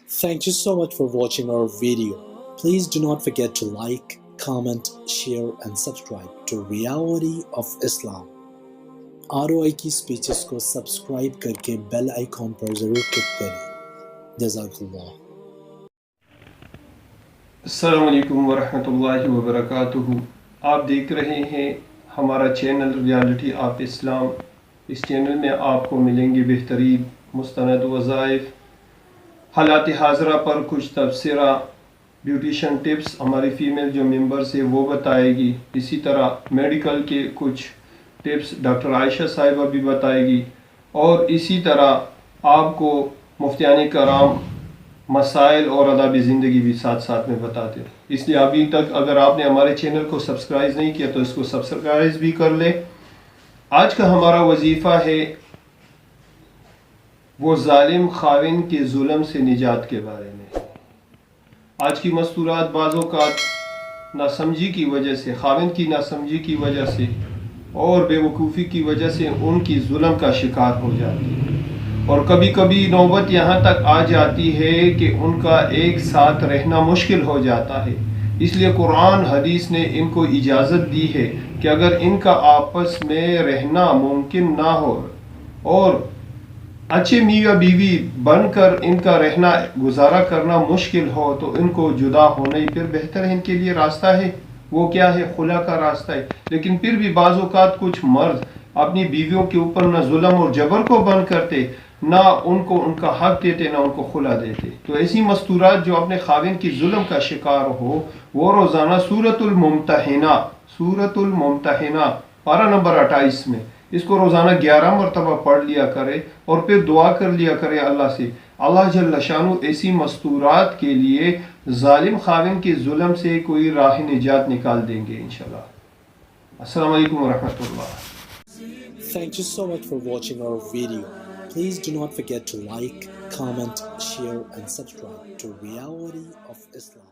Thank you so much for watching our video. Please do not forget to like, comment, share and subscribe to Reality of Islam. ROI کی speeches کو subscribe کر کے bell icon پر ضرور click کریں. جزاک اللہ. السلام علیکم ورحمۃ اللہ وبرکاتہ. آپ دیکھ رہے ہیں ہمارا چینل ریالٹی آف اسلام. اس چینل میں آپ کو ملیں گے بہترین مستند وظائف، حالات حاضرہ پر کچھ تبصرہ، بیوٹیشن ٹپس ہماری فیمیل جو ممبرس ہے وہ بتائے گی. اسی طرح میڈیکل کے کچھ ٹپس ڈاکٹر عائشہ صاحبہ بھی بتائے گی، اور اسی طرح آپ کو مفتیان کرام مسائل اور آداب زندگی بھی ساتھ ساتھ میں بتاتے ہیں. اس لیے ابھی تک اگر آپ نے ہمارے چینل کو سبسکرائب نہیں کیا تو اس کو سبسکرائب بھی کر لیں. آج کا ہمارا وظیفہ ہے وہ ظالم خاوند کے ظلم سے نجات کے بارے میں. آج کی مستورات بعض اوقات ناسمجھی کی وجہ سے، خاوند کی ناسمجھی کی وجہ سے اور بے وقوفی کی وجہ سے ان کی ظلم کا شکار ہو جاتی ہے، اور کبھی کبھی نوبت یہاں تک آ جاتی ہے کہ ان کا ایک ساتھ رہنا مشکل ہو جاتا ہے. اس لیے قرآن حدیث نے ان کو اجازت دی ہے کہ اگر ان کا آپس میں رہنا ممکن نہ ہو اور اچھے میاں بیوی بن کر ان کا رہنا گزارا کرنا مشکل ہو تو ان کو جدا ہونا ہی پھر بہتر ہے. ان کے لیے راستہ ہے وہ کیا ہے؟ خلا کا راستہ ہے. لیکن پھر بھی بعض اوقات کچھ مرد اپنی بیویوں کے اوپر نہ ظلم اور جبر کو بند کرتے، نہ ان کو ان کا حق دیتے، نہ ان کو خلا دیتے. تو ایسی مستورات جو اپنے خاوند کی ظلم کا شکار ہو وہ روزانہ سورۃ الممتحنہ پارہ نمبر 28 میں اس کو روزانہ 11 مرتبہ پڑھ لیا کرے، اور پھر دعا کر لیا کرے اللہ سے. اللہ جل شانہ ایسی مستورات کے لیے ظالم خاوند کے ظلم سے کوئی راہ نجات نکال دیں گے انشاءاللہ. السلام علیکم ورحمۃ اللہ. Thank you so much for watching our video. Please do not forget to like, comment, share and subscribe to Reality of Islam.